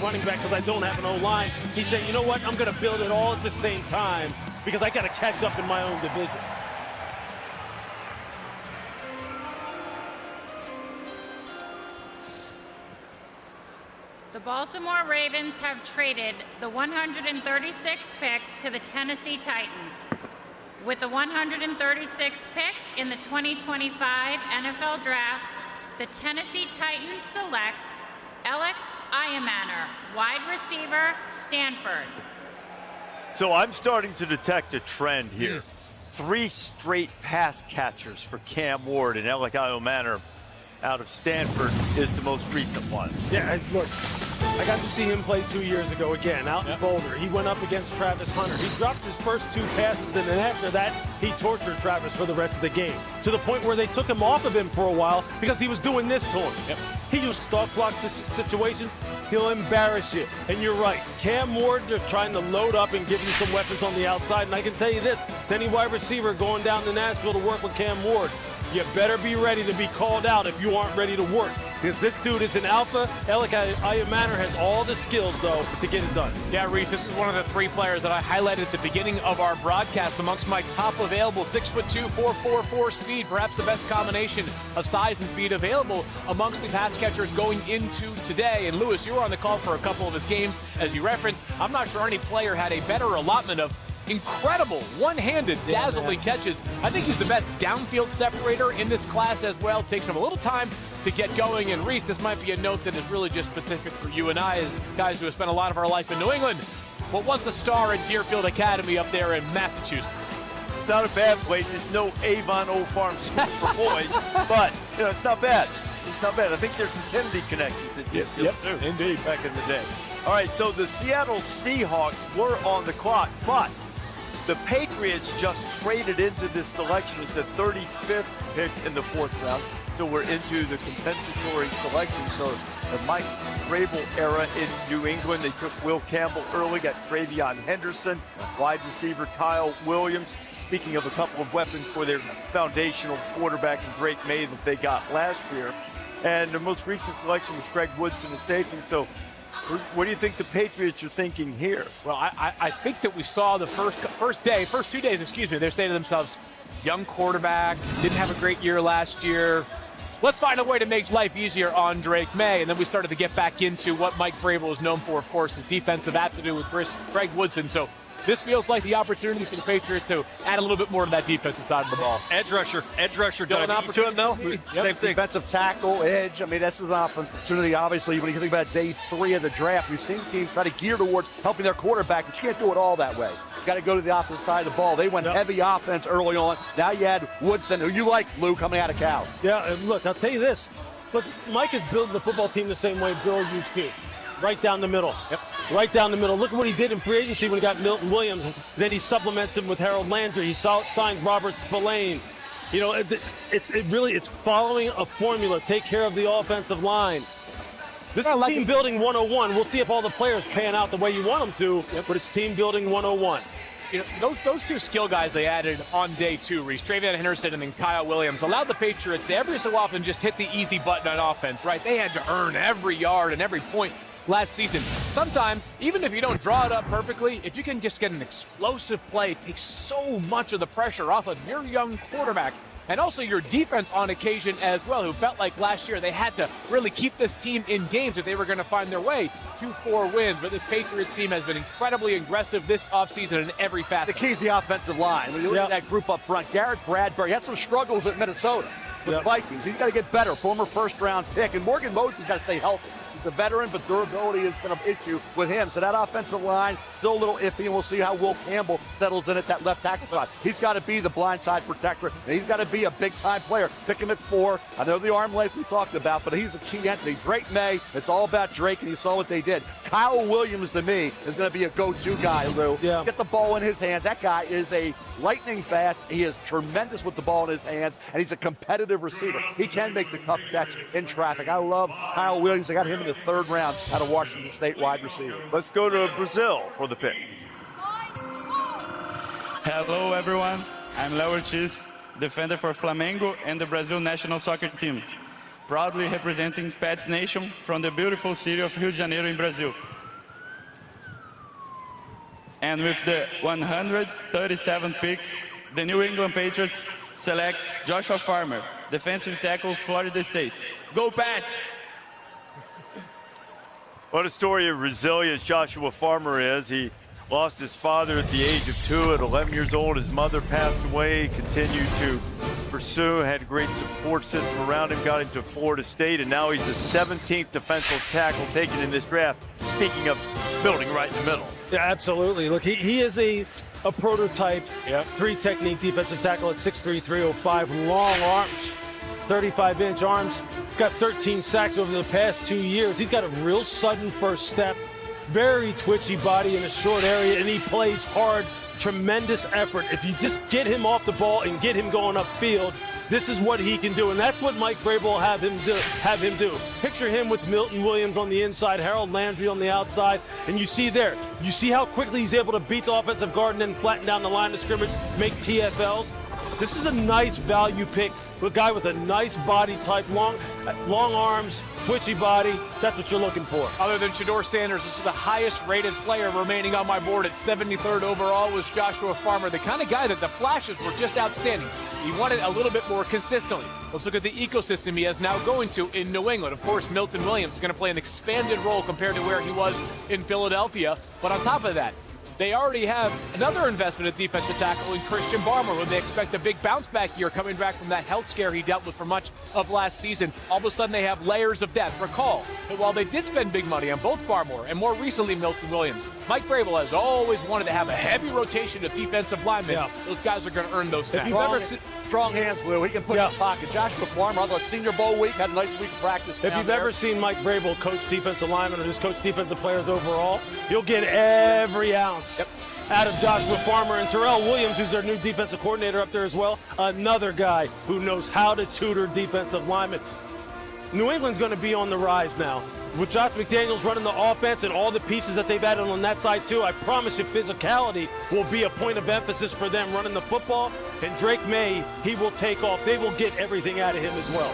running back because I don't have an O-line. He said, you know what, I'm going to build it all at the same time because I got to catch up in my own division. The Baltimore Ravens have traded the 136th pick to the Tennessee Titans. With the 136th pick in the 2025 NFL Draft, the Tennessee Titans select Alec Ayamaner, wide receiver, Stanford. So I'm starting to detect a trend here. 3 straight pass catchers for Cam Ward, and Alec Ayamaner out of Stanford is the most recent one. Yeah, look, I got to see him play 2 years ago again out in Boulder. He went up against Travis Hunter. He dropped his first 2 passes, and then after that, he tortured Travis for the rest of the game, to the point where they took him off of him for a while because he was doing this to him. He used stop block situations. He'll embarrass you. And you're right. Cam Ward, they're trying to load up and give him some weapons on the outside. And I can tell you this, any wide receiver going down to Nashville to work with Cam Ward, you better be ready to be called out if you aren't ready to work. Because this dude is an alpha. Alec Ayamaner has all the skills, though, to get it done. Yeah, Reese, this is one of the 3 players that I highlighted at the beginning of our broadcast amongst my top available 6'2", 4.44 speed, perhaps the best combination of size and speed available amongst the pass catchers going into today. And Lewis, you were on the call for a couple of his games, as you referenced. I'm not sure any player had a better allotment of incredible one-handed dazzling catches. I think he's the best downfield separator in this class as well. Takes him a little time to get going. And Reese, this might be a note that is really just specific for you and I as guys who have spent a lot of our life in New England, but once a star at Deerfield Academy up there in Massachusetts. It's not a bad place. It's no Avon Old Farm School for boys, but you know, it's not bad. It's not bad. I think there's some Kennedy connections at Deerfield too. Indeed. Back in the day. All right, so the Seattle Seahawks were on the clock, but the Patriots just traded into this selection. It's the 35th pick in the 4th round. So we're into the compensatory selection. So the Mike Vrabel era in New England. They took Will Campbell early, got Travion Henderson, wide receiver Kyle Williams. Speaking of a couple of weapons for their foundational quarterback and Drake May that they got last year. And the most recent selection was Greg Woodson, the safety. So what do you think the Patriots are thinking here? Well, I think that we saw the first 2 days, excuse me, they're saying to themselves, young quarterback, didn't have a great year last year. Let's find a way to make life easier on Drake May. And then we started to get back into what Mike Vrabel is known for, of course, his defensive aptitude with Greg Woodson. So this feels like the opportunity for the Patriots to add a little bit more to that defensive side of the ball. Edge rusher got an opportunity to him, though. Same thing. Defensive tackle, edge. I mean, that's an opportunity, obviously, when you think about day 3 of the draft. We've seen teams try to gear towards helping their quarterback, but you can't do it all that way. You got to go to the opposite side of the ball. They went heavy offense early on. Now you had Woodson, who you like, Lou, coming out of Cal. Yeah, and look, I'll tell you this. Look, Mike is building the football team the same way Bill used to. Right down the middle. Right down the middle. Look at what he did in free agency when he got Milton Williams. Then he supplements him with Harold Landry. He signed Robert Spillane. You know, it's following a formula. Take care of the offensive line. This is team building 101. We'll see if all the players pan out the way you want them to, but it's team building 101. You know, those 2 skill guys they added on day 2, Reese, Travion Henderson and then Kyle Williams, allowed the Patriots to every so often just hit the easy button on offense, right? They had to earn every yard and every point last season. Sometimes, even if you don't draw it up perfectly, if you can just get an explosive play, it takes so much of the pressure off of your young quarterback. And also your defense on occasion as well, who felt like last year they had to really keep this team in games if they were going to find their way to 4 wins. But this Patriots team has been incredibly aggressive this offseason in every facet. The key is the offensive line. When you look at that group up front, Garrett Bradbury had some struggles at Minnesota with the Vikings. He's got to get better, former first-round pick. And Morgan Moses got to stay healthy. He's a veteran, but durability has been an issue with him. So that offensive line, still a little iffy, and we'll see how Will Campbell settles in at that left tackle spot. He's got to be the blindside protector, and he's got to be a big-time player. Pick him at 4. I know the arm length we talked about, but he's a key entity. Drake May, it's all about Drake, and you saw what they did. Kyle Williams, to me, is going to be a go-to guy, Lou. Get the ball in his hands. That guy is a lightning fast. He is tremendous with the ball in his hands, and he's a competitive receiver. He can make the tough catch in traffic. I love Kyle Williams. I got him in the 3rd round out of Washington State wide receiver. Let's go to Brazil for the pick. Hello, everyone. I'm Léo Ortiz, defender for Flamengo and the Brazil national soccer team, proudly representing Pets Nation from the beautiful city of Rio de Janeiro in Brazil. And with the 137th pick, the New England Patriots select Joshua Farmer, defensive tackle, Florida State. Go Pats! What a story of resilience Joshua Farmer is. He lost his father at the age of 2. At 11 years old, his mother passed away. Continued to pursue, had a great support system around him, got him to Florida State, and now he's the 17th defensive tackle taken in this draft. Speaking of building right in the middle. Yeah, absolutely. Look, he is a prototype, 3-technique defensive tackle at 6'3", 305, long arms, 35-inch arms. He's got 13 sacks over the past 2 years. He's got a real sudden first step, very twitchy body in a short area, and he plays hard, tremendous effort. If you just get him off the ball and get him going upfield, this is what he can do, and that's what Mike Vrabel will have him do. Picture him with Milton Williams on the inside, Harold Landry on the outside, and you see how quickly he's able to beat the offensive guard and then flatten down the line of scrimmage, make TFLs. This is a nice value pick, a guy with a nice body type, long arms, twitchy body. That's what you're looking for. Other than Shedeur Sanders, this is the highest rated player remaining on my board at 73rd overall was Joshua Farmer, the kind of guy that the flashes were just outstanding. He wanted a little bit more consistently. Let's look at the ecosystem he has now going to in New England. Of course, Milton Williams is going to play an expanded role compared to where he was in Philadelphia. But on top of that, they already have another investment at defensive tackle in Christian Barmore, who they expect a big bounce back year coming back from that health scare he dealt with for much of last season. All of a sudden, they have layers of depth. Recall that while they did spend big money on both Barmore and more recently Milton Williams, Mike Vrabel has always wanted to have a heavy rotation of defensive linemen. Yeah. Those guys are going to earn those stats. Strong hands, Lou. He can put in the pocket. Joshua Farmer, although it's Senior Bowl week, had a nice week of practice. If you've ever seen Mike Vrabel coach defensive linemen or just coach defensive players overall, you'll get every ounce out of Joshua Farmer. And Terrell Williams, who's their new defensive coordinator up there as well, another guy who knows how to tutor defensive linemen. New England's going to be on the rise now. With Josh McDaniels running the offense and all the pieces that they've added on that side too, I promise you physicality will be a point of emphasis for them running the football. And Drake May, he will take off. They will get everything out of him as well.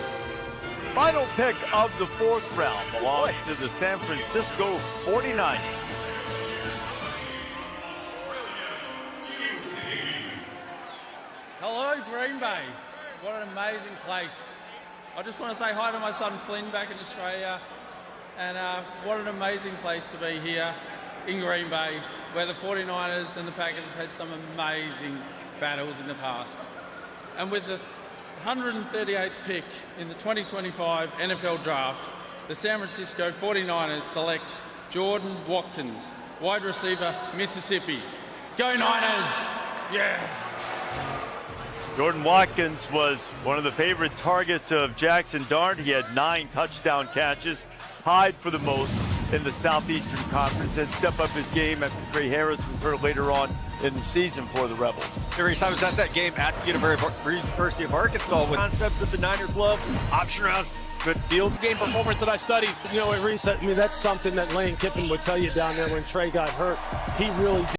Final pick of the 4th round belongs to the San Francisco 49ers. Hello, Green Bay. What an amazing place. I just want to say hi to my son Flynn back in Australia. And what an amazing place to be here in Green Bay, where the 49ers and the Packers have had some amazing battles in the past. And with the 138th pick in the 2025 NFL Draft, the San Francisco 49ers select Jordan Watkins, wide receiver, Mississippi. Go Niners! Yeah! Jordan Watkins was one of the favorite targets of Jackson Dart. He had 9 touchdown catches, tied for the most in the Southeastern Conference, and step up his game after Trey Harris was hurt later on in the season for the Rebels. I was at that game at the University of Arkansas with concepts that the Niners love, option routes, good field game performance that I studied. You know, Reese, I mean, that's something that Lane Kiffin would tell you down there when Trey got hurt. He really did.